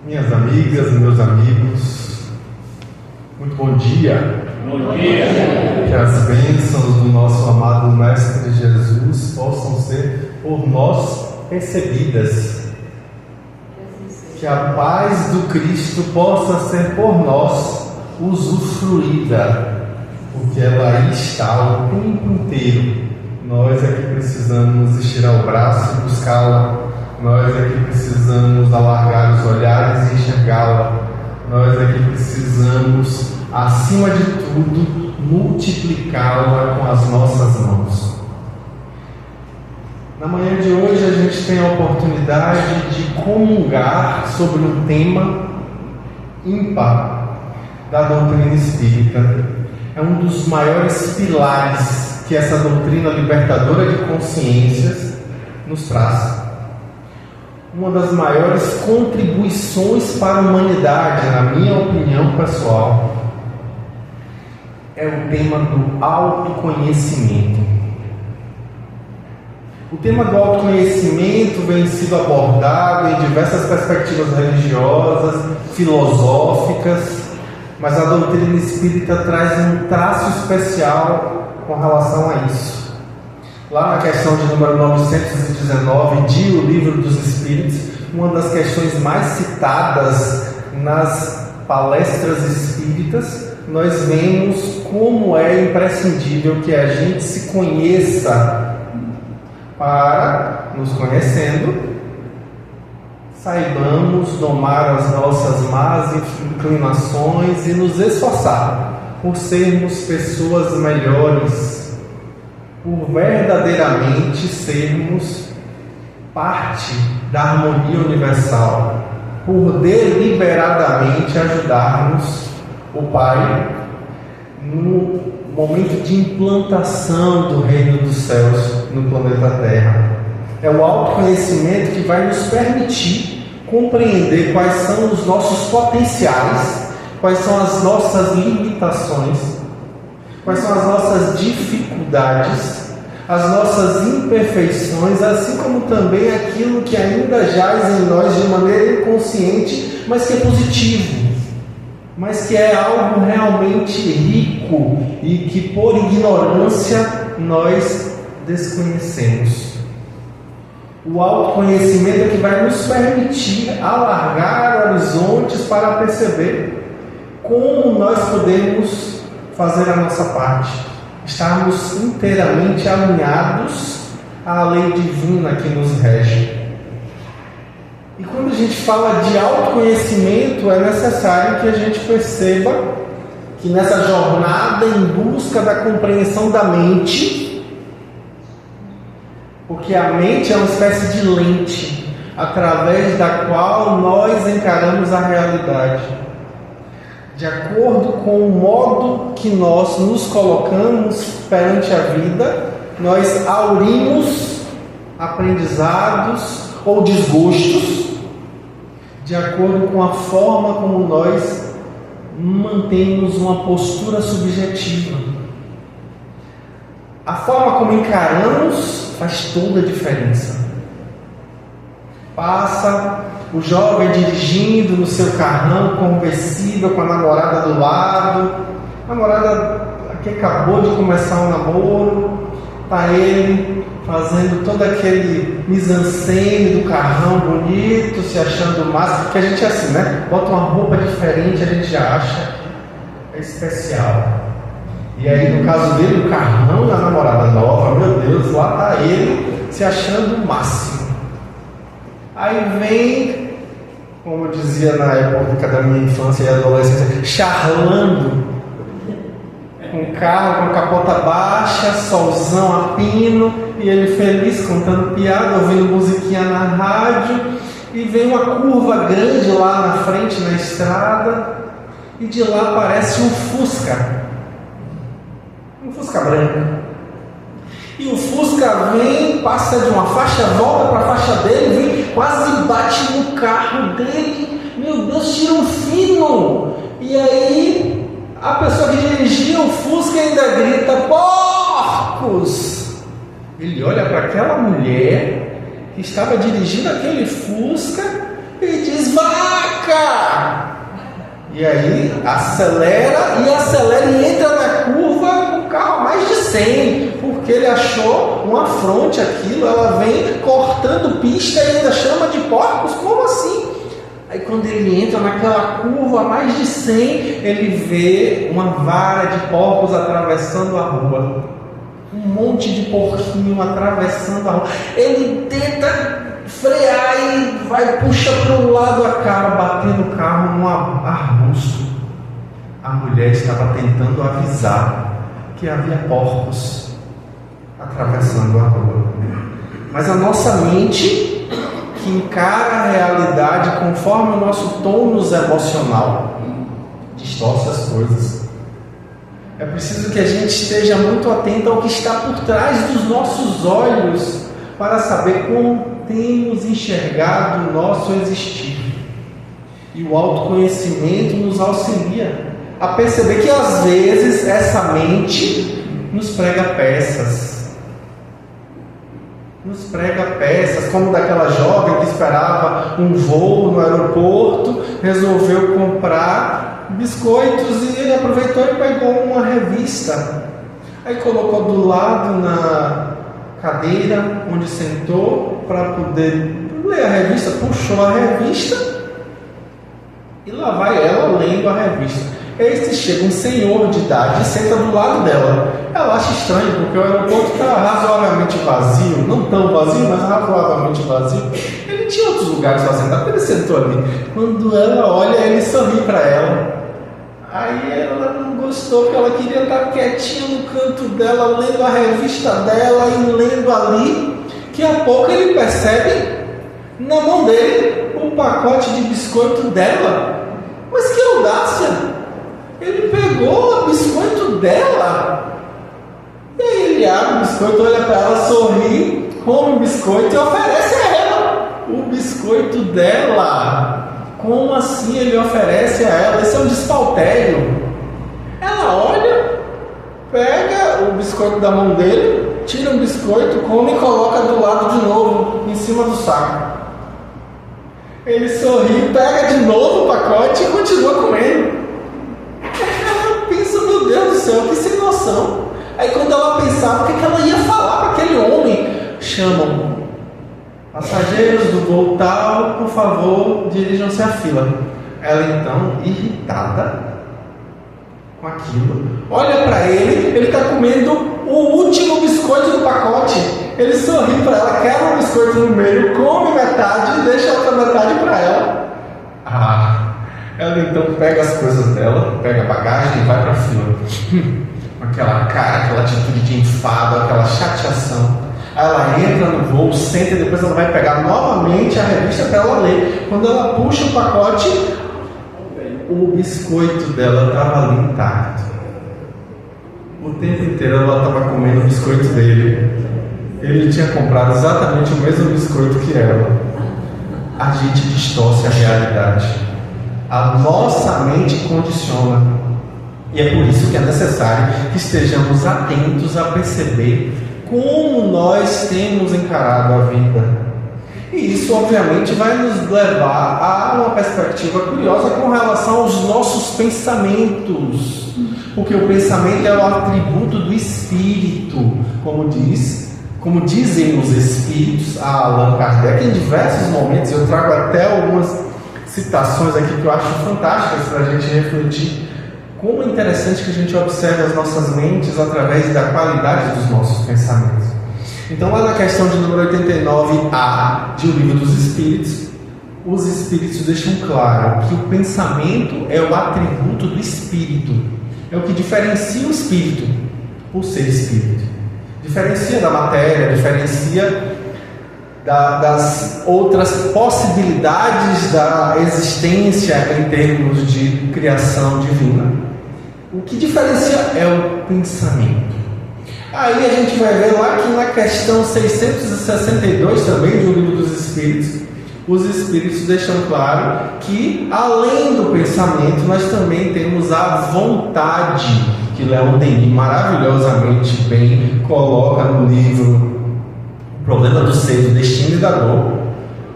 Minhas amigas, meus amigos, muito bom dia. Bom dia. Que as bênçãos do nosso amado Mestre Jesus possam ser por nós recebidas. Que a paz do Cristo possa ser por nós usufruída, porque ela aí está o tempo inteiro. Nós é que precisamos estirar o braço e buscá-la. Nós é que precisamos alargar os olhares e enxergá-la. Nós é que precisamos, acima de tudo, multiplicá-la com as nossas mãos. Na manhã de hoje a gente tem a oportunidade de comungar sobre um tema ímpar da doutrina espírita. É um dos maiores pilares que essa doutrina libertadora de consciências nos traz. Uma das maiores contribuições para a humanidade, na minha opinião pessoal, é o tema do autoconhecimento. O tema do autoconhecimento vem sido abordado em diversas perspectivas religiosas, filosóficas, mas a doutrina espírita traz um traço especial com relação a isso. Lá na questão de número 919 de O Livro dos Espíritos, uma das questões mais citadas nas palestras espíritas, nós vemos como é imprescindível que a gente se conheça para, nos conhecendo, saibamos domar as nossas más inclinações e nos esforçar por sermos pessoas melhores, por verdadeiramente sermos parte da harmonia universal, por deliberadamente ajudarmos o Pai no momento de implantação do reino dos céus no planeta Terra. É o autoconhecimento que vai nos permitir compreender quais são os nossos potenciais, quais são as nossas limitações, quais são as nossas dificuldades, as nossas imperfeições, assim como também aquilo que ainda jaz em nós de maneira inconsciente, mas que é positivo, mas que é algo realmente rico e que por ignorância nós desconhecemos. O autoconhecimento é que vai nos permitir alargar horizontes para perceber como nós podemos fazer a nossa parte, estarmos inteiramente alinhados à lei divina que nos rege. E quando a gente fala de autoconhecimento, é necessário que a gente perceba que nessa jornada em busca da compreensão da mente, porque a mente é uma espécie de lente através da qual nós encaramos a realidade. De acordo com o modo que nós nos colocamos perante a vida, nós aurimos aprendizados ou desgostos, de acordo com a forma como nós mantemos uma postura subjetiva. A forma como encaramos faz toda a diferença. Passa o jovem dirigindo no seu carrão conversível com a namorada do lado, namorada que acabou de começar um namoro, está ele fazendo todo aquele mise-en-scène do carrão bonito, se achando massa, porque a gente é assim, né? Bota uma roupa diferente, a gente já acha é especial. E aí, no caso dele, o carrão da namorada nova, meu Deus, lá está ele se achando o máximo. Aí vem, como eu dizia na época da minha infância e adolescência, charlando, com o carro com a capota baixa, solzão a pino, e ele feliz contando piada, ouvindo musiquinha na rádio, e vem uma curva grande lá na frente na estrada, e de lá aparece um Fusca branca. E o Fusca vem, passa de uma faixa, volta para a faixa dele, vem, quase bate no carro dele. Meu Deus, tira um fino! E aí, a pessoa que dirigia o Fusca ainda grita: porcos! Ele olha para aquela mulher que estava dirigindo aquele Fusca e diz: vacas! placa! E aí acelera e entra na curva com o carro a mais de 100, porque ele achou um afronte aquilo. Ela vem cortando pista e ainda chama de porcos, como assim? Aí quando ele entra naquela curva a mais de 100, ele vê uma vara de porcos atravessando a rua. Um monte de porquinho atravessando a rua. Ele tenta frear e puxa para um lado, acaba batendo o carro num arbusto. A mulher estava tentando avisar que havia porcos atravessando a rua. Mas a nossa mente, que encara a realidade conforme o nosso tônus emocional, distorce as coisas. É preciso que a gente esteja muito atento ao que está por trás dos nossos olhos para saber como temos enxergado o nosso existir. E o autoconhecimento nos auxilia a perceber que às vezes essa mente nos prega peças. Nos prega peças, como daquela jovem que esperava um voo no aeroporto, resolveu comprar biscoitos e ele aproveitou e pegou uma revista. Aí colocou do lado na cadeira onde sentou para poder ler a revista, puxou a revista e lá vai ela lendo a revista. Eis que chega um senhor de idade e senta do lado dela. Ela acha estranho porque o aeroporto está razoavelmente vazio, não tão vazio, mas razoavelmente vazio. Ele tinha outros lugares para sentar, ele sentou ali. Quando ela olha, ele sorri para ela. Aí ela não gostou, porque ela queria estar quietinha no canto dela, lendo a revista dela e lendo ali. Que a pouco ele percebe na mão dele o pacote de biscoito dela. Mas que audácia! Ele pegou o biscoito dela. E aí ele abre o biscoito, olha para ela, sorri, come o biscoito e oferece a ela o biscoito dela. Como assim ele oferece a ela? Esse é um despautério. Ela olha, pega o biscoito da mão dele, tira o biscoito, come e coloca do lado de novo, em cima do saco. Ele sorri, pega de novo o pacote e continua comendo. Ela pensa, meu Deus do céu, que sem noção. Aí quando ela pensava, o que ela ia falar para aquele homem? Chamam: passageiros do voo tal, por favor, dirijam-se à fila. Ela então, irritada com aquilo, olha para ele está comendo o último biscoito do pacote. Ele sorri para ela, quebra o biscoito no meio, come metade e deixa a outra metade para ela. Ela então pega as coisas dela, pega a bagagem e vai para a fila. Com aquela cara, aquela atitude de enfado, aquela chateação. Aí ela entra no voo, senta e depois ela vai pegar novamente a revista para ela ler. Quando ela puxa o pacote, o biscoito dela estava ali intacto. O tempo inteiro ela estava comendo o biscoito dele. Ele tinha comprado exatamente o mesmo biscoito que ela. A gente distorce a realidade. A nossa mente condiciona. E é por isso que é necessário que estejamos atentos a perceber como nós temos encarado a vida. E isso obviamente vai nos levar a uma perspectiva curiosa com relação aos nossos pensamentos, porque o pensamento é o atributo do espírito, como dizem os espíritos, a Allan Kardec. Em diversos momentos eu trago até algumas citações aqui que eu acho fantásticas para a gente refletir. Como é interessante que a gente observe as nossas mentes através da qualidade dos nossos pensamentos. Então, lá na questão de número 89A de O Livro dos Espíritos, os Espíritos deixam claro que o pensamento é o atributo do Espírito. É o que diferencia o Espírito por ser Espírito. Diferencia da matéria, diferencia das outras possibilidades da existência em termos de criação divina. O que diferencia é o pensamento. Aí a gente vai ver lá que na questão 662 também de O Livro dos Espíritos, os Espíritos deixam claro que além do pensamento nós também temos a vontade, que Leon Denis maravilhosamente bem coloca no livro O Problema do Ser, do Destino e da Dor,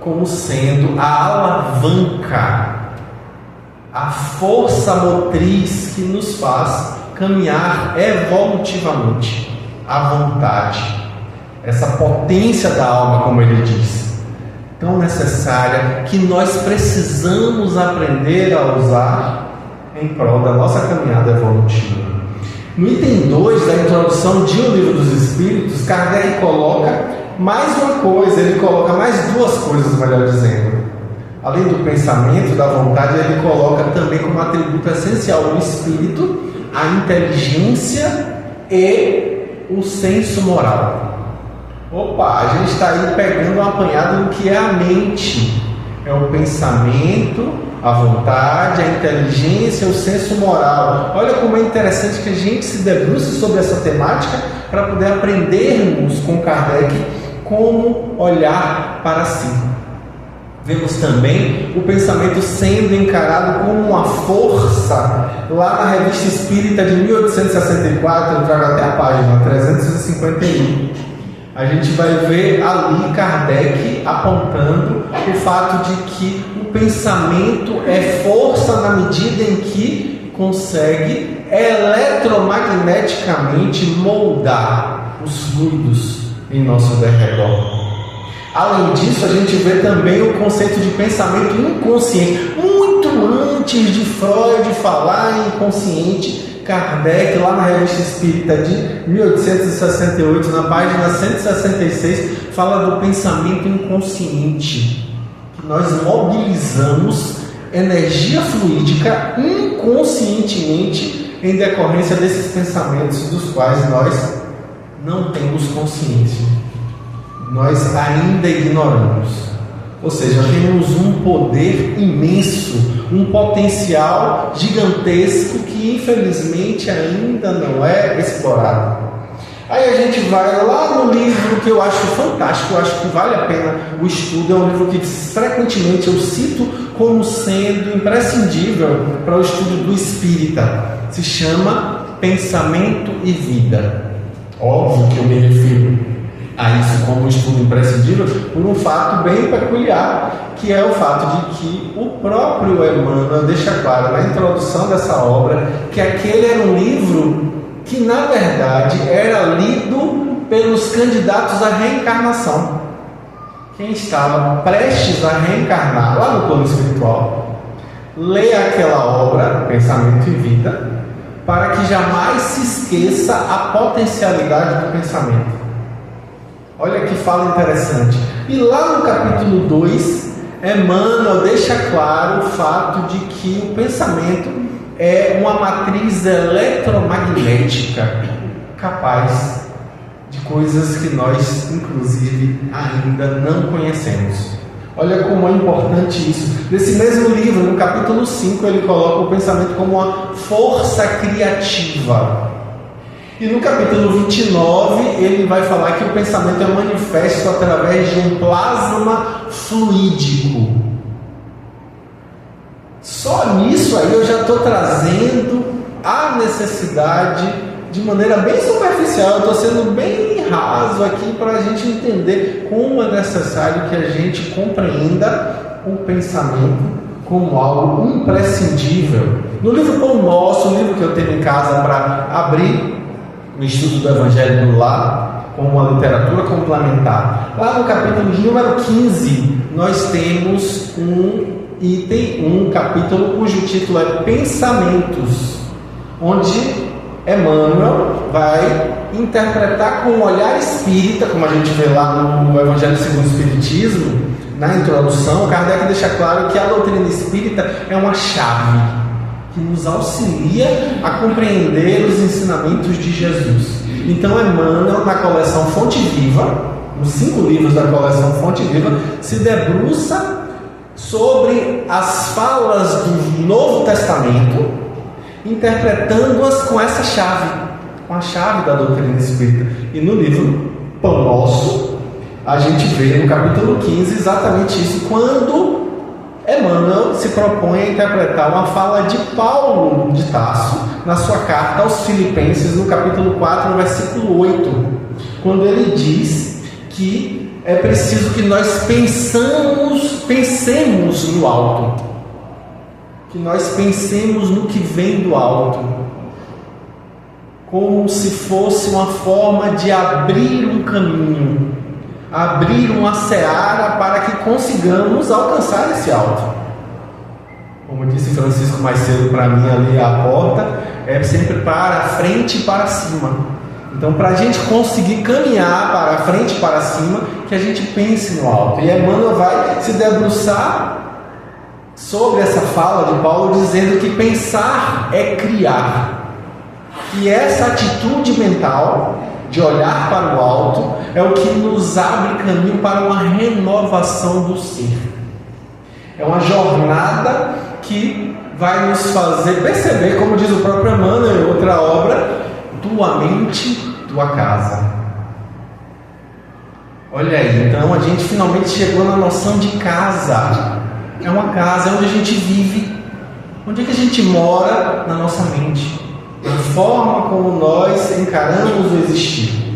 como sendo a alavanca a força motriz que nos faz caminhar evolutivamente, a vontade, essa potência da alma, como ele diz, tão necessária, que nós precisamos aprender a usar em prol da nossa caminhada evolutiva. No item 2 da introdução de O Livro dos Espíritos, Kardec coloca mais uma coisa, ele coloca mais duas coisas, melhor dizendo. Além do pensamento, da vontade, ele coloca também como atributo essencial do espírito a inteligência e o senso moral. Opa, a gente está aí pegando um apanhado do que é a mente. É o pensamento, a vontade, a inteligência, o senso moral. Olha como é interessante que a gente se debruce sobre essa temática para poder aprendermos com Kardec como olhar para si. Vemos também o pensamento sendo encarado como uma força. Lá na Revista Espírita de 1864, eu trago até a página 351, a gente vai ver ali Kardec apontando o fato de que o pensamento é força na medida em que consegue eletromagneticamente moldar os fluidos em nosso derredor. Além disso, a gente vê também o conceito de pensamento inconsciente. Muito antes de Freud falar em inconsciente, Kardec, lá na Revista Espírita de 1868, na página 166, fala do pensamento inconsciente, que nós mobilizamos energia fluídica inconscientemente em decorrência desses pensamentos dos quais nós não temos consciência. Nós ainda ignoramos. Ou seja, temos um poder imenso, um potencial gigantesco que infelizmente ainda não é explorado. Aí a gente vai lá no livro que eu acho fantástico, eu acho que vale a pena o estudo, é um livro que frequentemente eu cito como sendo imprescindível para o estudo do espírita. Se chama Pensamento e Vida. Óbvio que eu me refiro a isso como estudo imprescindível por um fato bem peculiar, que é o fato de que o próprio Emmanuel deixa claro na introdução dessa obra que aquele era um livro que na verdade era lido pelos candidatos à reencarnação. Quem estava prestes a reencarnar lá no plano espiritual lê aquela obra, Pensamento e Vida, para que jamais se esqueça a potencialidade do pensamento. Olha que fala interessante. E lá no capítulo 2, Emmanuel deixa claro o fato de que o pensamento é uma matriz eletromagnética capaz de coisas que nós, inclusive, ainda não conhecemos. Olha como é importante isso. Nesse mesmo livro, no capítulo 5, ele coloca o pensamento como uma força criativa. E no capítulo 29, ele vai falar que o pensamento é manifesto através de um plasma fluídico. Só nisso aí eu já estou trazendo a necessidade de maneira bem superficial. Eu estou sendo bem raso aqui para a gente entender como é necessário que a gente compreenda o pensamento como algo imprescindível. No livro Pão Nosso, o livro que eu tenho em casa para abrir no estudo do Evangelho do Lar, como uma literatura complementar, lá no capítulo de número 15, nós temos um capítulo cujo título é Pensamentos, onde Emmanuel vai interpretar com um olhar espírita, como a gente vê lá no Evangelho segundo o Espiritismo, na introdução. Kardec deixa claro que a doutrina espírita é uma chave que nos auxilia a compreender os ensinamentos de Jesus. Então Emmanuel, na coleção Fonte Viva, nos 5 livros da coleção Fonte Viva, se debruça sobre as falas do Novo Testamento, interpretando-as com essa chave, com a chave da doutrina espírita. E no livro Pão Nosso, a gente vê no capítulo 15 exatamente isso, quando Emmanuel se propõe a interpretar uma fala de Paulo de Tarso na sua carta aos Filipenses, no capítulo 4, no versículo 8, quando ele diz que é preciso que nós pensemos no alto. que nós pensemos no que vem do alto, como se fosse uma forma de abrir um caminho, abrir uma seara para que consigamos alcançar esse alto. Como disse Francisco mais cedo para mim ali à porta, é sempre para frente e para cima. Então, para a gente conseguir caminhar para frente e para cima, que a gente pense no alto. E Emmanuel vai se debruçar sobre essa fala de Paulo, dizendo que pensar é criar. E essa atitude mental de olhar para o alto é o que nos abre caminho para uma renovação do ser. É uma jornada que vai nos fazer perceber, como diz o próprio Emmanuel em outra obra, tua mente, tua casa. Olha aí, então a gente finalmente chegou na noção de casa. É uma casa, é onde a gente vive. Onde é que a gente mora? Na nossa mente. Na forma como nós encaramos o existir.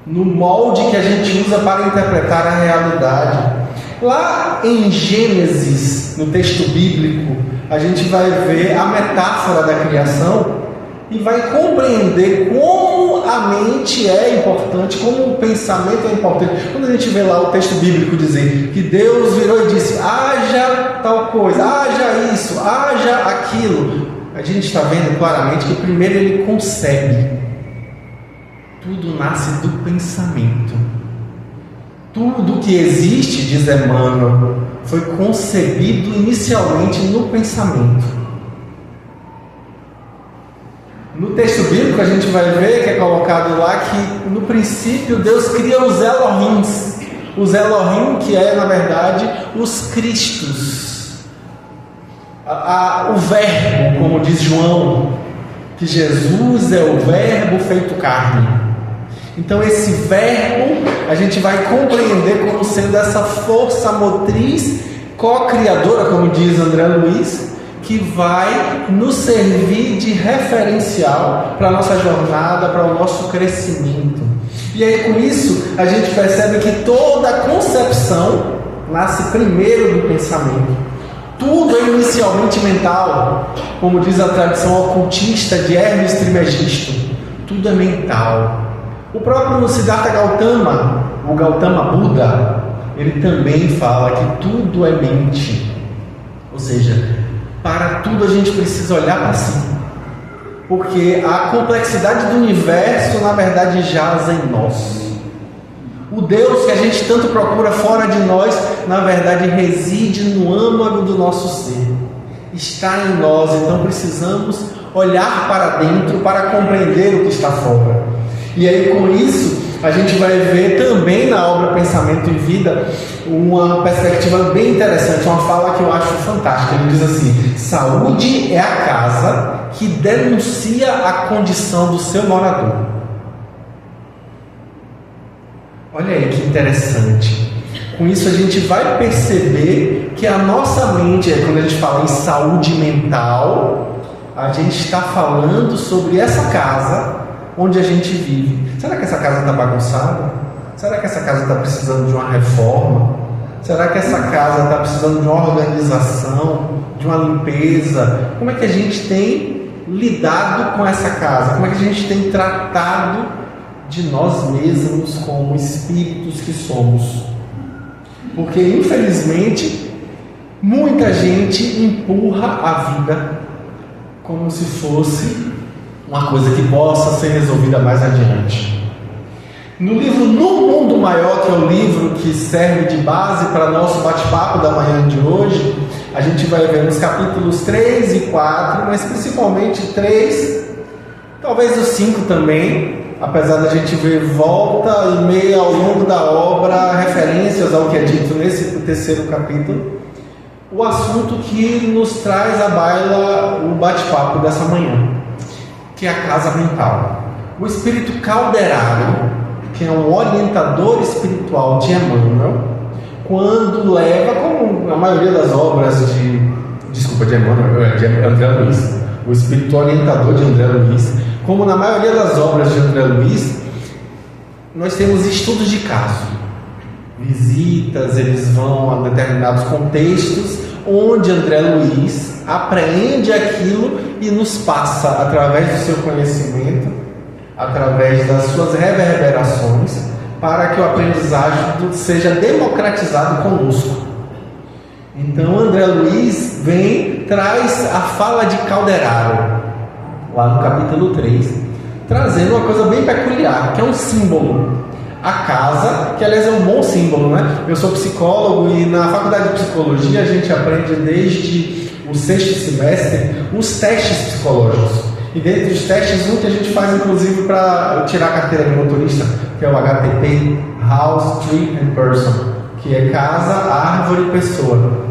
No molde que a gente usa para interpretar a realidade. Lá em Gênesis, no texto bíblico, a gente vai ver a metáfora da criação e vai compreender como a mente é importante, como o pensamento é importante. Quando a gente vê lá o texto bíblico dizer que Deus virou e disse: haja tal coisa, haja isso, haja aquilo, a gente está vendo claramente que primeiro ele concebe. Tudo nasce do pensamento. Tudo que existe, diz Emmanuel, foi concebido inicialmente no pensamento. No texto bíblico a gente vai ver que é colocado lá que no princípio Deus cria os Elohims. Os Elohim, que é na verdade os Cristos. O Verbo, como diz João, que Jesus é o Verbo feito carne. Então esse Verbo a gente vai compreender como sendo essa força motriz co-criadora, como diz André Luiz, que vai nos servir de referencial para a nossa jornada, para o nosso crescimento. E aí com isso a gente percebe que toda a concepção nasce primeiro do pensamento. Tudo é inicialmente mental, como diz a tradição ocultista de Hermes Trismegisto. Tudo é mental. O próprio Siddhartha Gautama, o Gautama Buda, ele também fala que tudo é mente. Ou seja, para tudo a gente precisa olhar para si, porque a complexidade do universo na verdade jaz em nós. O Deus que a gente tanto procura fora de nós, na verdade reside no âmago do nosso ser, está em nós. Então precisamos olhar para dentro para compreender o que está fora. E aí com isso a gente vai ver também na obra Pensamento e Vida uma perspectiva bem interessante, uma fala que eu acho fantástica. Ele diz assim: saúde é a casa que denuncia a condição do seu morador. Olha aí que interessante. Com isso a gente vai perceber que a nossa mente, quando a gente fala em saúde mental, a gente está falando sobre essa casa onde a gente vive. Será que essa casa está bagunçada? Será que essa casa está precisando de uma reforma? Será que essa casa está precisando de uma organização, de uma limpeza? Como é que a gente tem lidado com essa casa? Como é que a gente tem tratado de nós mesmos como espíritos que somos? Porque infelizmente muita gente empurra a vida como se fosse uma coisa que possa ser resolvida mais adiante. No livro No Mundo Maior, que é o livro que serve de base para nosso bate-papo da manhã de hoje, a gente vai ver nos capítulos 3 e 4, mas principalmente 3, talvez o 5 também, apesar da gente ver volta e meia ao longo da obra referências ao que é dito nesse terceiro capítulo, o assunto que nos traz à baila o bate-papo dessa manhã, que é a casa mental. O espírito Calderaro, que é um orientador espiritual de Emmanuel, quando leva, como a maioria das obras de Emmanuel, de André Luiz, o espírito orientador de André Luiz, como na maioria das obras de André Luiz, nós temos estudos de caso, visitas, eles vão a determinados contextos, onde André Luiz apreende aquilo e nos passa, através do seu conhecimento, através das suas reverberações, para que o aprendizagem seja democratizado conosco. Então André Luiz traz a fala de Calderaro, lá no capítulo 3, trazendo uma coisa bem peculiar, que é um símbolo. A casa, que aliás é um bom símbolo, né? Eu sou psicólogo e na faculdade de psicologia a gente aprende desde o 6º semestre os testes psicológicos. E dentre os testes, um que a gente faz inclusive para tirar a carteira de motorista, que é o HTP, House, Tree and Person, que é casa, árvore e pessoa.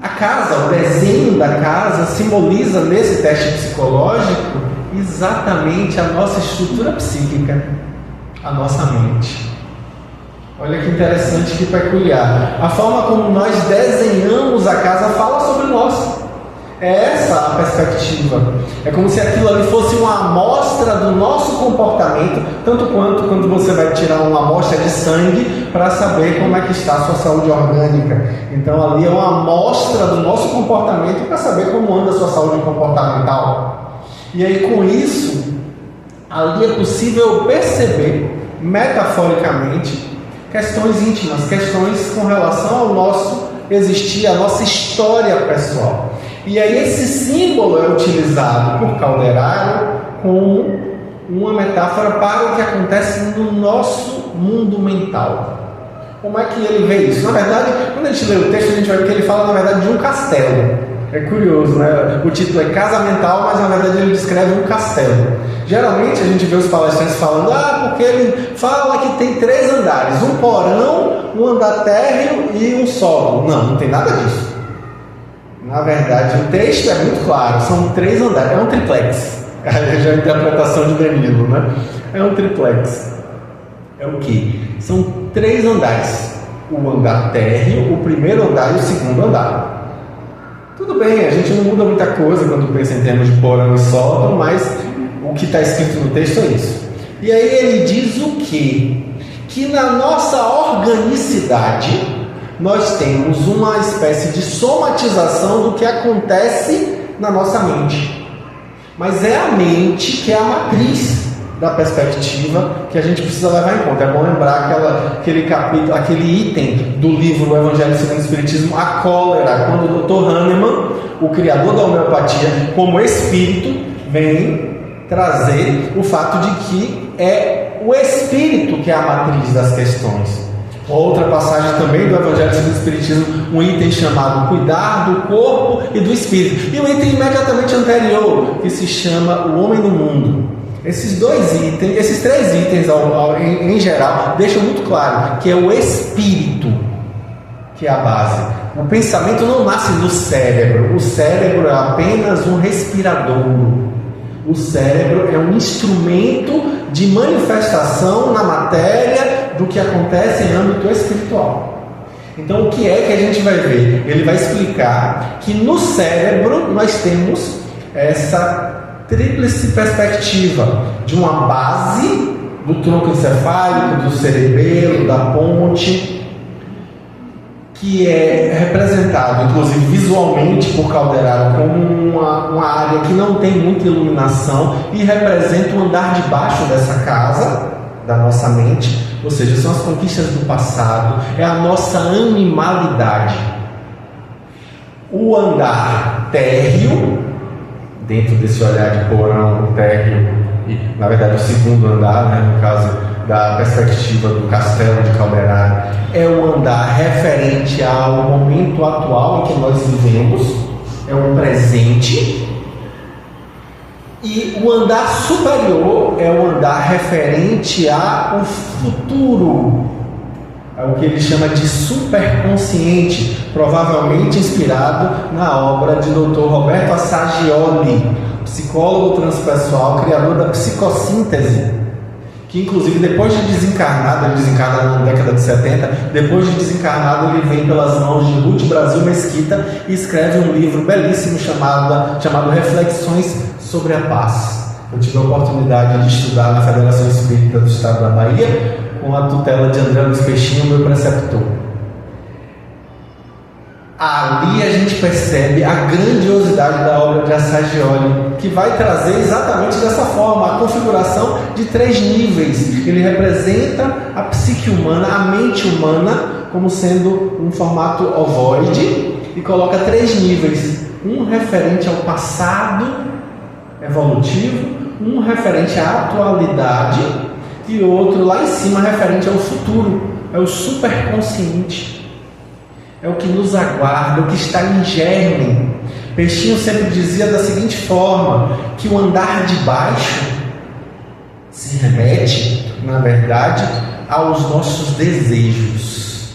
A casa, o desenho da casa, simboliza nesse teste psicológico exatamente a nossa estrutura psíquica, a nossa mente. Olha que interessante, que peculiar. A forma como nós desenhamos a casa fala sobre nós. É essa a perspectiva. É como se aquilo ali fosse uma amostra do nosso comportamento, tanto quanto quando você vai tirar uma amostra de sangue para saber como é que está a sua saúde orgânica. Então ali é uma amostra do nosso comportamento para saber como anda a sua saúde comportamental. E aí com isso, ali é possível perceber, metaforicamente, questões íntimas, questões com relação ao nosso existir, a nossa história pessoal. E aí esse símbolo é utilizado por Calderaro como uma metáfora para o que acontece no nosso mundo mental. Como é que ele vê isso? Na verdade, quando a gente lê o texto, a gente vai ver que ele fala, na verdade, de um castelo. É curioso, né? O título é Casa Mental, mas na verdade ele descreve um castelo. Geralmente a gente vê os palestrantes falando, porque ele fala que tem 3 andares, um porão, um andar térreo e um sótão. Não tem nada disso. Na verdade, o texto é muito claro, são 3 andares, é um triplex. Já a interpretação de Danilo, né? É um triplex. É o quê? São 3 andares. O andar térreo, o primeiro andar e o segundo andar. Tudo bem, a gente não muda muita coisa quando pensa em termos de porão e sótão, mas o que está escrito no texto é isso. E aí ele diz o quê? Que na nossa organicidade nós temos uma espécie de somatização do que acontece na nossa mente. Mas é a mente que é a matriz da perspectiva que a gente precisa levar em conta. É bom lembrar aquele capítulo, aquele item do livro O Evangelho segundo o Espiritismo, a cólera, quando o Dr. Hahnemann, o criador da homeopatia, como espírito, vem trazer o fato de que é o espírito que é a matriz das questões. Outra passagem também do Evangelho segundo o Espiritismo, um item chamado Cuidar do Corpo e do Espírito. E um item imediatamente anterior, que se chama O Homem no Mundo. Esses 3 itens em geral, deixam muito claro que é o espírito que é a base. O pensamento não nasce no cérebro. O cérebro é apenas um respirador. O cérebro é um instrumento de manifestação na matéria do que acontece em âmbito espiritual. Então, o que é que a gente vai ver? Ele vai explicar que no cérebro nós temos essa tríplice perspectiva de uma base do tronco encefálico, do cerebelo, da ponte, que é representado, inclusive visualmente, por Calderaro como uma área que não tem muita iluminação e representa o andar de baixo dessa casa, da nossa mente, ou seja, são as conquistas do passado, é a nossa animalidade. O andar térreo, dentro desse olhar de porão, térreo, e na verdade o segundo andar, né, no caso da perspectiva do castelo de Calderaro, é o andar referente ao momento atual em que nós vivemos, é um presente. E o andar superior é o andar referente ao futuro, é o que ele chama de superconsciente, provavelmente inspirado na obra de Dr. Roberto Assagioli, psicólogo transpessoal, criador da psicossíntese, que inclusive depois de desencarnado, ele desencarna na década de 70, depois de desencarnado ele vem pelas mãos de Ruth Brasil Mesquita e escreve um livro belíssimo chamado Reflexões sobre a Paz. Eu tive a oportunidade de estudar na Federação Espírita do Estado da Bahia, com a tutela de André Luiz Peixinho, meu preceptor. Ali a gente percebe a grandiosidade da obra de Assagioli, que vai trazer exatamente dessa forma a configuração de 3 níveis. Ele representa a psique humana, a mente humana, como sendo um formato ovoide, e coloca 3 níveis: um referente ao passado evolutivo, um referente à atualidade e outro lá em cima referente ao futuro. É o superconsciente. É o que nos aguarda, o que está em germe. Peixinho sempre dizia da seguinte forma, que o andar de baixo se remete, na verdade, aos nossos desejos.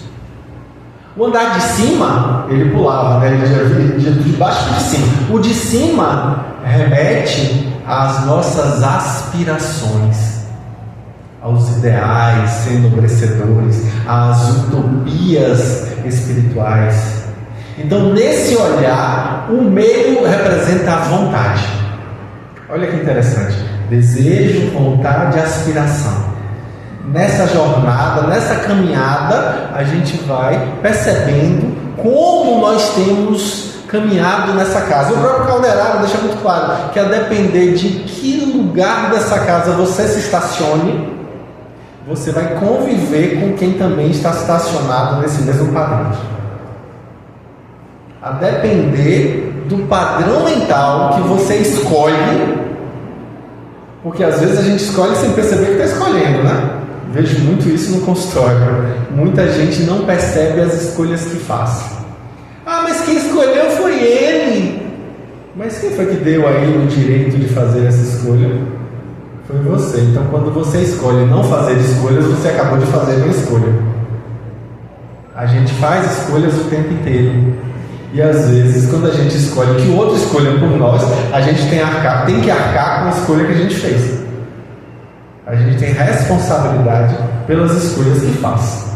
O andar de cima, ele pulava, né? Ele ia de baixo para de cima. O de cima remete às nossas aspirações, aos ideais enobrecedores, às utopias espirituais. Então, nesse olhar, o meio representa a vontade. Olha que interessante: desejo, vontade, aspiração. Nessa jornada, nessa caminhada, a gente vai percebendo como nós temos caminhado nessa casa. O próprio Calderaro deixa muito claro que, a depender de que lugar dessa casa você se estacione, você vai conviver com quem também está estacionado nesse mesmo padrão. A depender do padrão mental que você escolhe, porque às vezes a gente escolhe sem perceber que está escolhendo, né? Vejo muito isso no consultório. Muita gente não percebe as escolhas que faz. Ah, mas quem escolheu foi ele. Mas quem foi que deu a ele o direito de fazer essa escolha? Foi você. Então, quando você escolhe não fazer escolhas, você acabou de fazer uma escolha. A gente faz escolhas o tempo inteiro. E às vezes, quando a gente escolhe que o outro escolha por nós, a gente tem que arcar com a escolha que a gente fez. A gente tem responsabilidade pelas escolhas que faz.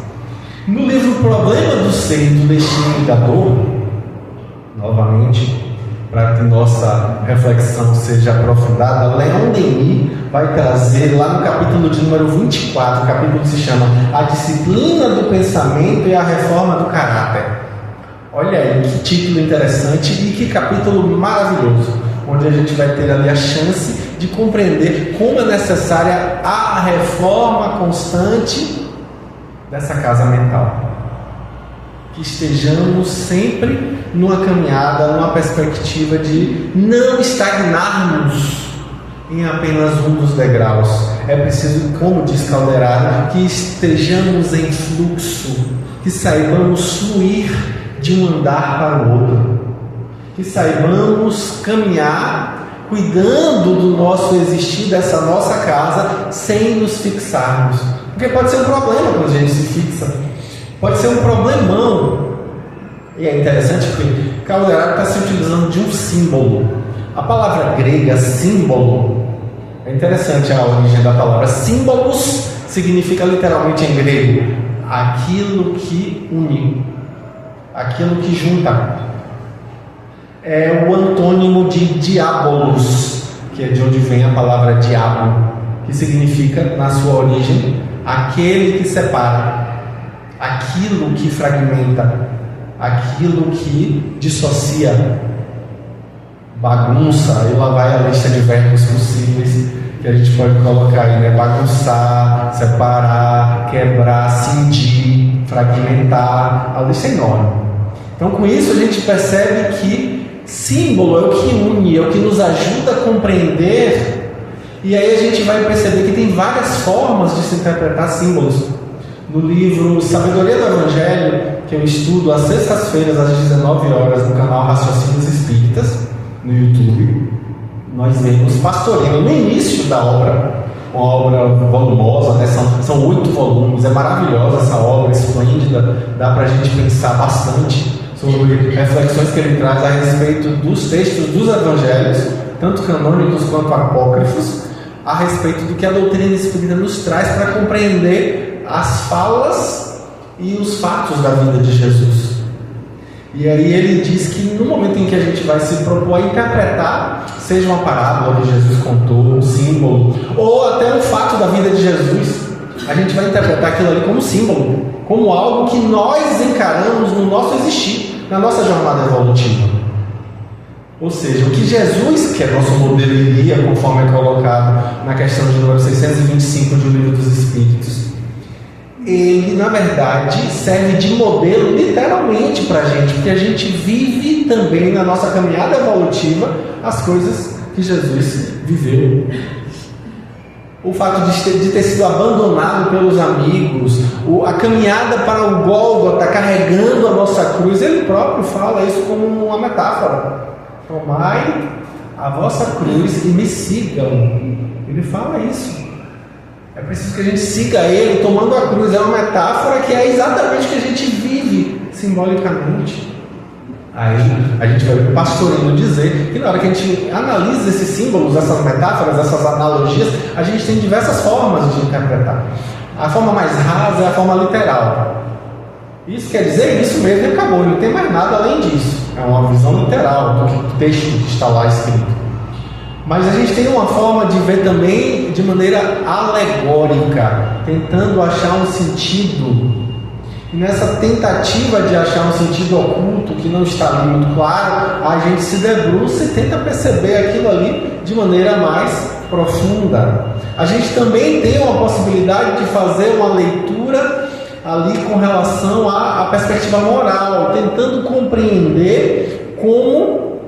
No livro Problema do Ser e do Destino e da Dor, novamente, para que nossa reflexão seja aprofundada, Leon Denis vai trazer lá no capítulo de número 24, o capítulo que se chama A Disciplina do Pensamento e a Reforma do Caráter. Olha aí que título interessante e que capítulo maravilhoso, onde a gente vai ter ali a chance de compreender como é necessária a reforma constante dessa casa mental. Que estejamos sempre numa caminhada, numa perspectiva de não estagnarmos em apenas um dos degraus. É preciso, como diz Calderaro, que estejamos em fluxo, que saibamos fluir de um andar para o outro, que saibamos caminhar cuidando do nosso existir, dessa nossa casa, sem nos fixarmos. Porque pode ser um problema quando a gente se fixa. Pode ser um problemão. E é interessante porque Calderaro está se utilizando de um símbolo. A palavra grega símbolo, é interessante a origem da palavra. Símbolos significa literalmente em grego aquilo que une, aquilo que junta. É o antônimo de diabolos, que é de onde vem a palavra diabo, que significa, na sua origem, aquele que separa, aquilo que fragmenta, aquilo que dissocia, bagunça. E lá vai a lista de verbos possíveis que a gente pode colocar aí, né? Bagunçar, separar, quebrar, cindir, fragmentar. A lista é enorme. Então, com isso, a gente percebe que símbolo é o que une, é o que nos ajuda a compreender. E aí a gente vai perceber que tem várias formas de se interpretar símbolos. No livro Sabedoria do Evangelho, que eu estudo às sextas-feiras às 19 horas no canal Raciocínios Espíritas, no YouTube, nós vemos Pastorino no início da obra, uma obra volumosa, né? São 8 volumes, é maravilhosa essa obra, esplêndida, dá para a gente pensar bastante sobre reflexões que ele traz a respeito dos textos dos evangelhos, tanto canônicos quanto apócrifos, a respeito do que a doutrina espírita nos traz para compreender as falas e os fatos da vida de Jesus. E aí ele diz que no momento em que a gente vai se propor a interpretar, seja uma parábola que Jesus contou, um símbolo, ou até um fato da vida de Jesus, a gente vai interpretar aquilo ali como símbolo, como algo que nós encaramos no nosso existir, na nossa jornada evolutiva. Ou seja, o que Jesus, que é nosso modelo e guia, conforme é colocado na questão de número 625 do Livro dos Espíritos, ele, na verdade, serve de modelo literalmente para a gente, porque a gente vive também na nossa caminhada evolutiva as coisas que Jesus viveu. O fato de ter sido abandonado pelos amigos, a caminhada para o Gólgota carregando a nossa cruz, ele próprio fala isso como uma metáfora. Tomai a vossa cruz e me sigam. Ele fala isso. É preciso que a gente siga ele tomando a cruz. É uma metáfora que é exatamente o que a gente vive simbolicamente. Aí a gente vai ver o Pastorino dizer que na hora que a gente analisa esses símbolos, essas metáforas, essas analogias, a gente tem diversas formas de interpretar. A forma mais rasa é a forma literal. Isso quer dizer isso mesmo e acabou, não tem mais nada além disso. É uma visão literal do texto que está lá escrito. Mas a gente tem uma forma de ver também de maneira alegórica, tentando achar um sentido. E nessa tentativa de achar um sentido oculto que não está ali muito claro, a gente se debruça e tenta perceber aquilo ali de maneira mais profunda. A gente também tem uma possibilidade de fazer uma leitura ali com relação à perspectiva moral, tentando compreender como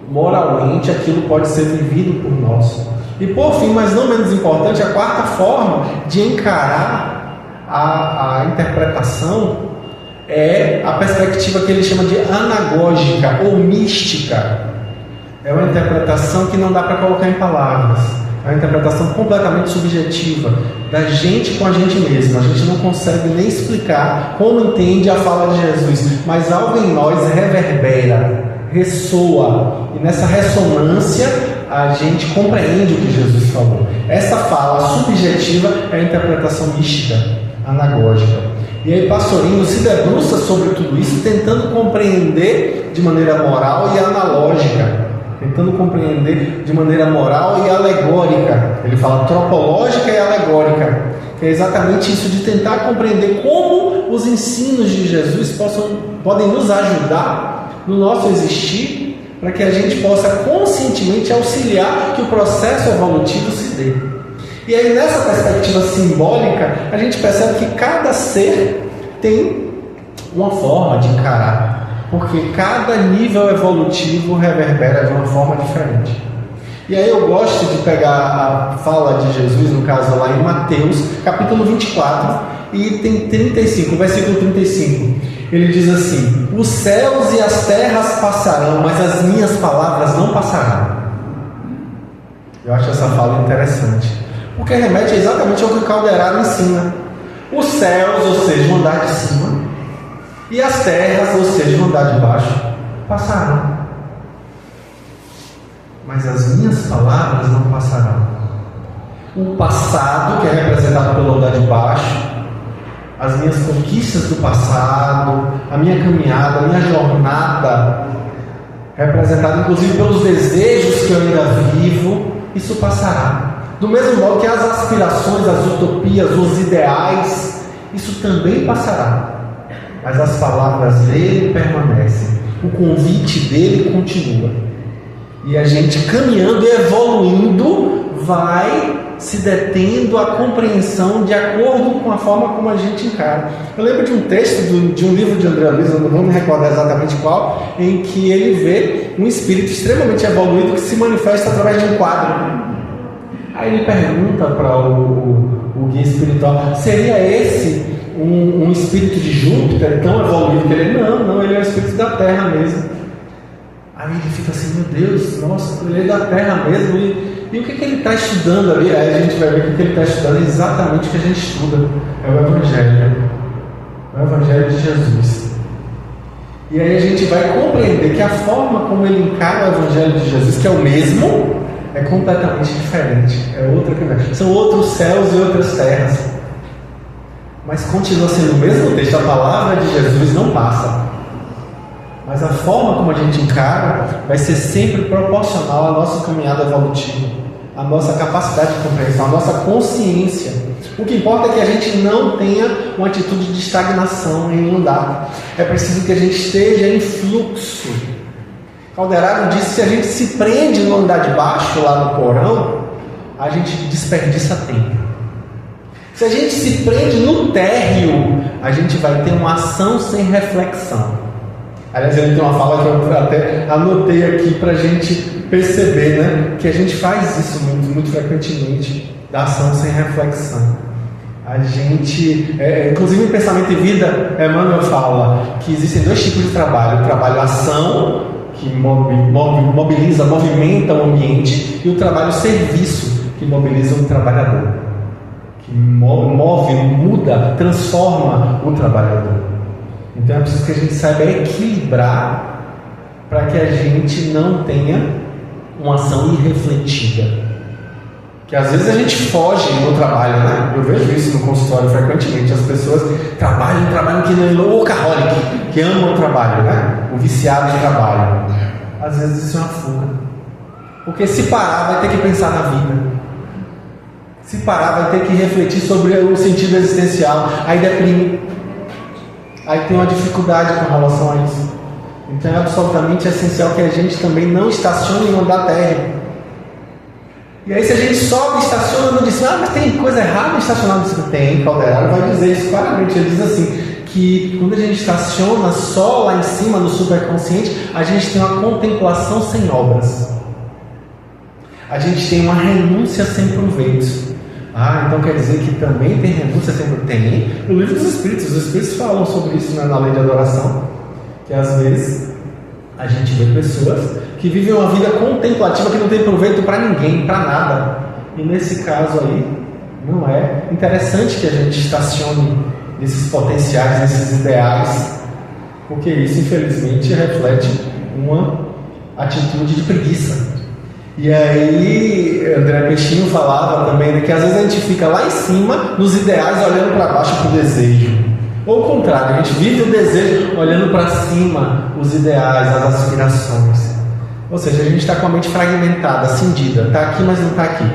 moralmente aquilo pode ser vivido por nós. E por fim, mas não menos importante, a quarta forma de encarar a interpretação é a perspectiva que ele chama de anagógica ou mística. É uma interpretação que não dá para colocar em palavras. É uma interpretação completamente subjetiva da gente com a gente mesmo. A gente não consegue nem explicar como entende a fala de Jesus, mas algo em nós reverbera, ressoa, e nessa ressonância a gente compreende o que Jesus falou. Essa fala subjetiva é a interpretação mística, anagógica. E aí Pastorino se debruça sobre tudo isso, tentando compreender de maneira moral e analógica, tentando compreender de maneira moral e alegórica. Ele fala tropológica e alegórica, que é exatamente isso, de tentar compreender como os ensinos de Jesus podem nos ajudar no nosso existir, para que a gente possa conscientemente auxiliar que o processo evolutivo se dê. E aí, nessa perspectiva simbólica, a gente percebe que cada ser tem uma forma de encarar, porque cada nível evolutivo reverbera de uma forma diferente. E aí eu gosto de pegar a fala de Jesus, no caso lá em Mateus, capítulo 24, e tem 35, versículo 35. Ele diz assim: os céus e as terras passarão, mas as minhas palavras não passarão. Eu acho essa fala interessante, porque remete exatamente ao que o Calderaro ensina. Os céus, ou seja, o andar de cima, e as terras, ou seja, o andar de baixo, passarão, mas as minhas palavras não passarão. O passado, que é representado pelo andar de baixo, as minhas conquistas do passado, a minha caminhada, a minha jornada, representada inclusive pelos desejos que eu ainda vivo, isso passará. Do mesmo modo que as aspirações, as utopias, os ideais, isso também passará. Mas as palavras dele permanecem, o convite dele continua. E a gente, caminhando e evoluindo, vai se detendo a compreensão de acordo com a forma como a gente encara. Eu lembro de um texto de um livro de André Luiz, eu não vou me recordar exatamente qual, em que ele vê um espírito extremamente evoluído que se manifesta através de um quadro. Aí ele pergunta para o guia espiritual: seria esse um espírito de Júpiter tão evoluído? Que ele: não, ele é o espírito da Terra mesmo. Aí ele fica assim: meu Deus, nossa, ele é da Terra mesmo. E o que ele está estudando ali? Aí a gente vai ver que o que ele está estudando é exatamente o que a gente estuda: é o Evangelho, o Evangelho de Jesus. E aí a gente vai compreender que a forma como ele encara o Evangelho de Jesus, que é o mesmo, é completamente diferente. É outra coisa. São outros céus e outras terras, mas continua sendo o mesmo texto. A palavra de Jesus não passa, mas a forma como a gente encara vai ser sempre proporcional à nossa caminhada evolutiva. a nossa capacidade de compreensão, a nossa consciência. O que importa é que a gente não tenha uma atitude de estagnação em um andar. É preciso que a gente esteja em fluxo. Calderaro disse que se a gente se prende no andar de baixo, lá no porão, a gente desperdiça tempo. Se a gente se prende no térreo, a gente vai ter uma ação sem reflexão. Aliás, ele tem uma fala que eu até anotei aqui para a gente perceber, né? Que a gente faz isso muito frequentemente, da ação sem reflexão. A gente, inclusive em Pensamento e Vida, Emmanuel fala que existem dois tipos de trabalho: o trabalho ação, que mobiliza, movimenta o ambiente, e o trabalho serviço, que mobiliza o trabalhador, que move, muda, transforma o trabalhador. Então é preciso que a gente saiba equilibrar para que a gente não tenha uma ação irrefletida. Que às vezes a gente foge no trabalho, né? Eu vejo isso no consultório frequentemente. As pessoas trabalham que nem workaholic, que amam o trabalho, né? O viciado em trabalho. Às vezes isso é uma fuga. Porque se parar, vai ter que pensar na vida. Se parar, vai ter que refletir sobre o sentido existencial. Aí deprime. Aí tem uma dificuldade com relação a isso. Então é absolutamente essencial que a gente também não estacione no andar térreo. E aí, se a gente sobe e estaciona, não diz, mas tem coisa errada em estacionar no disco. Tem, Calderaro vai dizer isso claramente. Ele diz assim, que quando a gente estaciona só lá em cima, no superconsciente, a gente tem uma contemplação sem obras. A gente tem uma renúncia sem proveitos. Então quer dizer que também tem renúncia sem proveitos? Tem. No livro dos Espíritos, os Espíritos falam sobre isso, né, na lei de adoração. Que às vezes a gente vê pessoas que vivem uma vida contemplativa que não tem proveito para ninguém, para nada. E nesse caso aí, não é interessante que a gente estacione nesses potenciais, nesses ideais, porque isso infelizmente reflete uma atitude de preguiça. E aí André Peixinho falava também que às vezes a gente fica lá em cima nos ideais olhando para baixo para o desejo. Ou o contrário, a gente vive o desejo olhando para cima os ideais, as aspirações. Ou seja, a gente está com a mente fragmentada, cindida. Está aqui, mas não está aqui.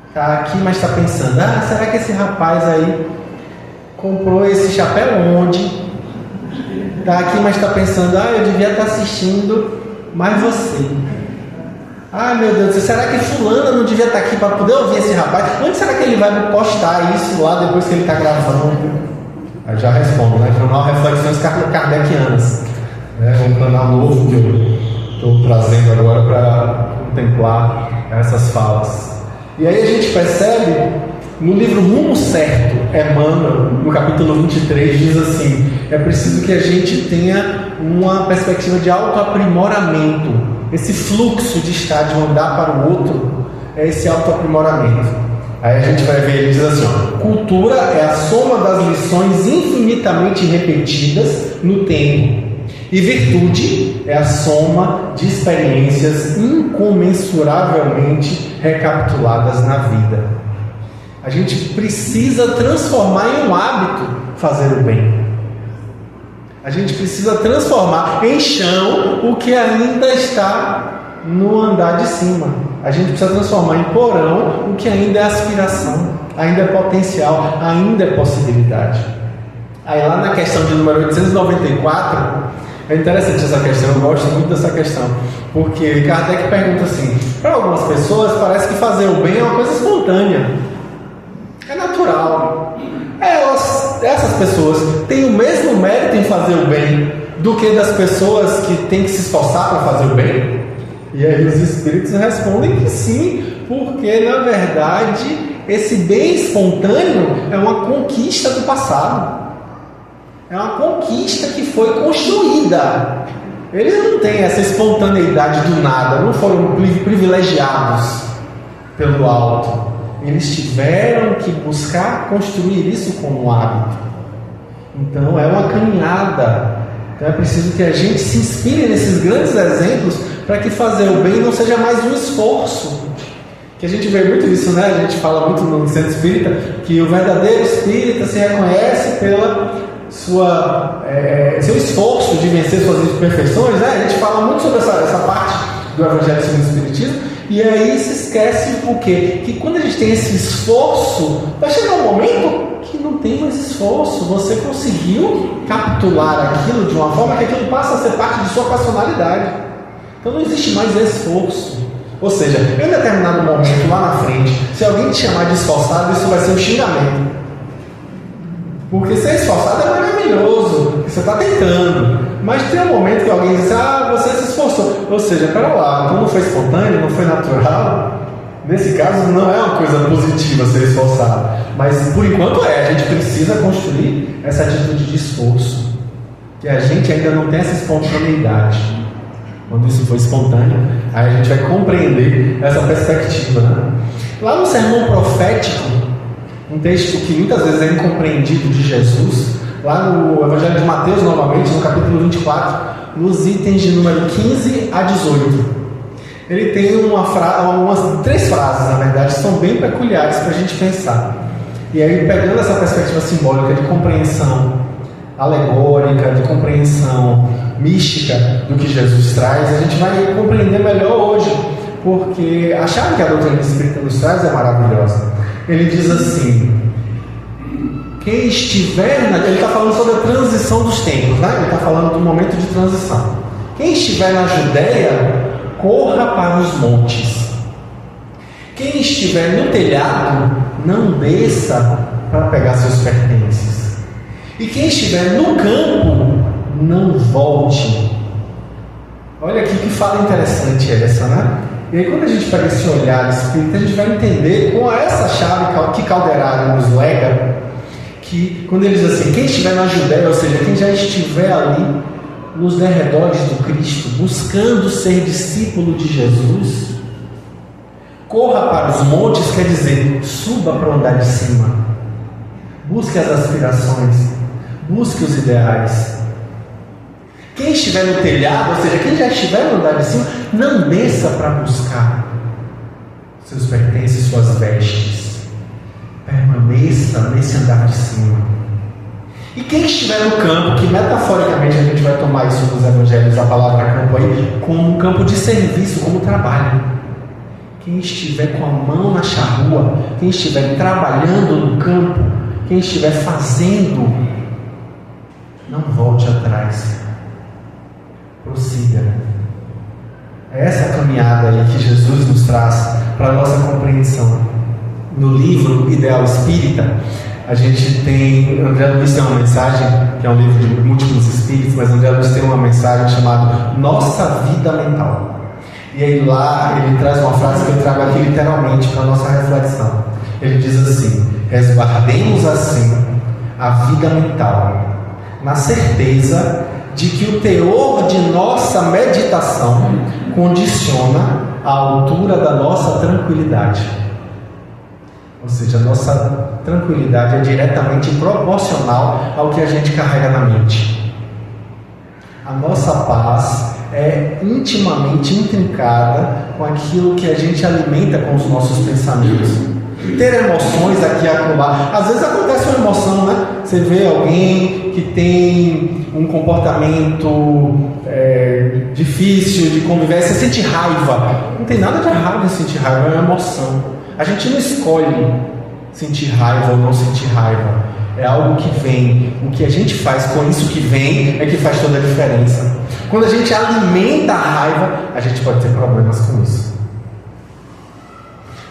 Está aqui, mas está pensando, será que esse rapaz aí comprou esse chapéu onde? Está aqui, mas está pensando, eu devia estar assistindo mais você. Meu Deus, será que fulano não devia estar aqui para poder ouvir esse rapaz? Onde será que ele vai postar isso lá depois que ele está gravando? Aí já respondo, né? Canal Reflexões Kardecianas. Um canal novo que eu estou trazendo agora para contemplar essas falas. E aí a gente percebe, no livro Rumo Certo, Emmanuel, no capítulo 23, diz assim: é preciso que a gente tenha uma perspectiva de autoaprimoramento. Esse fluxo de estar de um andar para o outro é esse autoaprimoramento. Aí a gente vai ver, ele diz assim: cultura é a soma das lições infinitamente repetidas no tempo. E virtude é a soma de experiências incomensuravelmente recapituladas na vida. A gente precisa transformar em um hábito fazer o bem. A gente precisa transformar em chão o que ainda está no andar de cima. A gente precisa transformar em porão o que ainda é aspiração, ainda é potencial, ainda é possibilidade. Aí lá na questão de número 894, é interessante essa questão, eu gosto muito dessa questão, porque Kardec pergunta assim: para algumas pessoas parece que fazer o bem é uma coisa espontânea, é natural. Essas pessoas têm o mesmo mérito em fazer o bem do que das pessoas que têm que se esforçar para fazer o bem? E aí os espíritos respondem que sim, porque na verdade esse bem espontâneo é uma conquista do passado. É uma conquista que foi construída. Eles não têm essa espontaneidade do nada, não foram privilegiados pelo alto. Eles tiveram que buscar construir isso como um hábito. Então é uma caminhada. Então é preciso que a gente se inspire nesses grandes exemplos para que fazer o bem não seja mais um esforço. Que a gente vê muito isso, né? A gente fala muito no centro espírita que o verdadeiro espírita se reconhece pela seu esforço de vencer suas imperfeições, né? A gente fala muito sobre essa parte do Evangelho segundo o Espiritismo, E aí se esquece o quê? Que quando a gente tem esse esforço, vai chegar um momento que não tem mais esforço. Você conseguiu capturar aquilo de uma forma que aquilo passa a ser parte de sua personalidade. Então não existe mais esforço. Ou seja, em um determinado momento lá na frente, se alguém te chamar de esforçado, isso vai ser um xingamento. Porque ser esforçado é maravilhoso, você está tentando. Mas tem um momento que alguém diz, você se esforçou. Ou seja, pera lá, então não foi espontâneo, não foi natural. Nesse caso não é uma coisa positiva ser esforçado. Mas por enquanto a gente precisa construir essa atitude de esforço. Que a gente ainda não tem essa espontaneidade. Quando isso for espontâneo, aí a gente vai compreender essa perspectiva, né? Lá no sermão profético, um texto que muitas vezes é incompreendido de Jesus, lá no Evangelho de Mateus, novamente, no capítulo 24, nos itens de número 15 a 18. Ele tem umas 3 frases, na verdade, que são bem peculiares para a gente pensar. E aí, pegando essa perspectiva simbólica de compreensão alegórica, de compreensão mística do que Jesus traz, a gente vai compreender melhor hoje, porque a chave que a doutrina espírita nos traz é maravilhosa. Ele diz assim: quem estiver ele está falando sobre a transição dos tempos, né? Ele está falando do momento de transição. Quem estiver na Judéia, corra para os montes. Quem estiver no telhado, não desça para pegar seus pertences. E quem estiver no campo, não volte. Olha aqui que fala interessante essa, né? E aí quando a gente pega esse olhar espírita, a gente vai entender com essa chave que Calderaro nos lega, que quando ele diz assim, quem estiver na Judéia, ou seja, quem já estiver ali nos derredores do Cristo, buscando ser discípulo de Jesus, corra para os montes, quer dizer, suba para o andar de cima, busque as aspirações, busque os ideais. Quem estiver no telhado, ou seja, quem já estiver no andar de cima, não desça para buscar seus pertences, suas vestes. Permaneça nesse andar de cima. E quem estiver no campo, que metaforicamente a gente vai tomar isso nos evangelhos, a palavra campo aí, como um campo de serviço, como trabalho. Quem estiver com a mão na charrua, quem estiver trabalhando no campo, quem estiver fazendo, não volte atrás. Prossiga. É essa caminhada aí que Jesus nos traz para a nossa compreensão. No livro Ideal Espírita, a gente tem, André Luiz tem uma mensagem, que é um livro de múltiplos espíritos, mas André Luiz tem uma mensagem chamada Nossa Vida Mental. E aí lá ele traz uma frase que eu trago aqui literalmente para a nossa reflexão. Ele diz assim: resguardemos assim a vida mental, na certeza de que o teor de nossa meditação condiciona a altura da nossa tranquilidade. Ou seja, a nossa tranquilidade é diretamente proporcional ao que a gente carrega na mente. A nossa paz é intimamente intrincada com aquilo que a gente alimenta com os nossos pensamentos. Ter emoções aqui e acolá. Às vezes acontece uma emoção, né? Você vê alguém que tem um comportamento difícil de convivência, você sente raiva. Não tem nada de errado em sentir raiva, é uma emoção. A gente não escolhe sentir raiva ou não sentir raiva. É algo que vem. O que a gente faz com isso que vem é que faz toda a diferença. Quando a gente alimenta a raiva, a gente pode ter problemas com isso.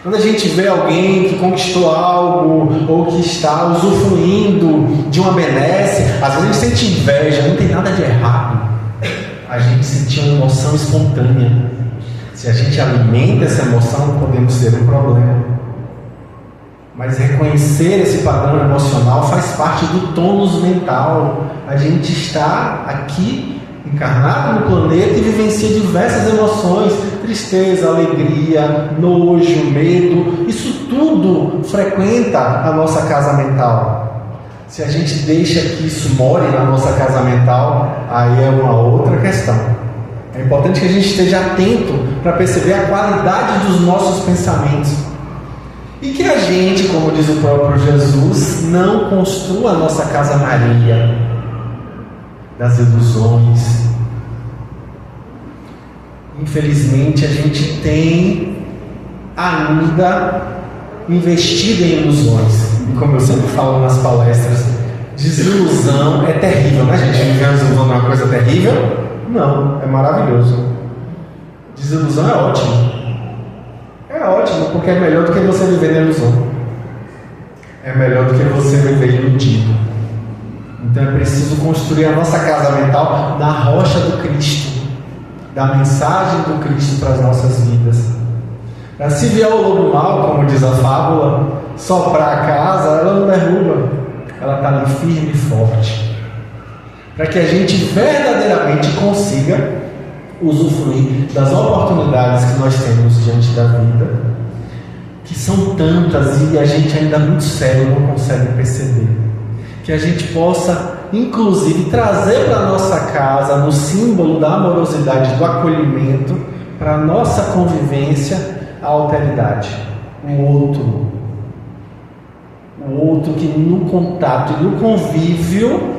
Quando a gente vê alguém que conquistou algo ou que está usufruindo de uma benesse, às vezes a gente sente inveja, não tem nada de errado. A gente sente uma emoção espontânea. Se a gente alimenta essa emoção, podemos ter um problema. Mas reconhecer esse padrão emocional faz parte do tônus mental. A gente está aqui encarnado no planeta e vivencia diversas emoções: tristeza, alegria, nojo, medo. Isso tudo frequenta a nossa casa mental. Se a gente deixa que isso more na nossa casa mental, aí é uma outra questão. É importante que a gente esteja atento para perceber a qualidade dos nossos pensamentos. E que a gente, como diz o próprio Jesus, não construa a nossa casa Maria das ilusões. Infelizmente, a gente tem ainda investido em ilusões. E como eu sempre falo nas palestras, desilusão é terrível, né, gente? Viver uma desilusão é uma coisa terrível? Não, é maravilhoso. Desilusão é ótimo. É ótimo, porque é melhor do que você viver na ilusão. É melhor do que você viver iludido. Então é preciso construir a nossa casa mental na rocha do Cristo, da mensagem do Cristo para as nossas vidas. Para se vier o lobo mau, como diz a fábula, soprar a casa, ela não derruba, ela está ali firme e forte. Para que a gente verdadeiramente consiga usufruir das oportunidades que nós temos diante da vida, que são tantas e a gente ainda muito cego não consegue perceber. Que a gente possa, inclusive, trazer para a nossa casa, no símbolo da amorosidade, do acolhimento, para a nossa convivência, a alteridade, o outro que no contato e no convívio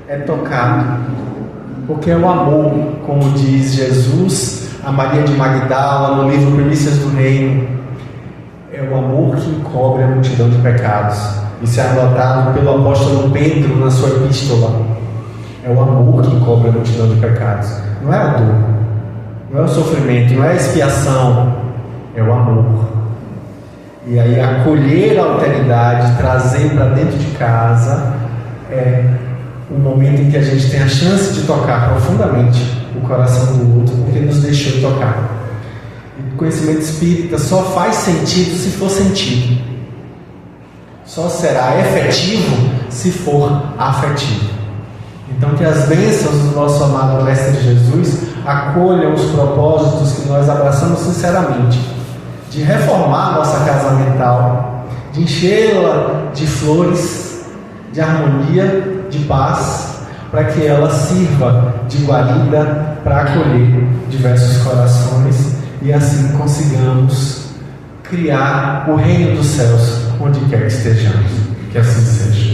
é tocado, porque é o amor, como diz Jesus a Maria de Magdala no livro Primícias do Reino, é o amor que encobre a multidão de pecados. Isso é anotado pelo apóstolo Pedro na sua epístola. É o amor que encobre a multidão de pecados, não é a dor, não é o sofrimento, não é a expiação, é o amor. E aí acolher a alteridade, trazer para dentro de casa, é o momento em que a gente tem a chance de tocar profundamente o coração do outro, porque nos deixou tocar. E o conhecimento espírita só faz sentido se for sentido. Só será efetivo se for afetivo. Então que as bênçãos do nosso amado Mestre Jesus acolham os propósitos que nós abraçamos sinceramente, de reformar a nossa casa mental, de enchê-la de flores, de harmonia, de paz, para que ela sirva de guarida para acolher diversos corações e assim consigamos criar o reino dos céus onde quer que estejamos. Que assim seja.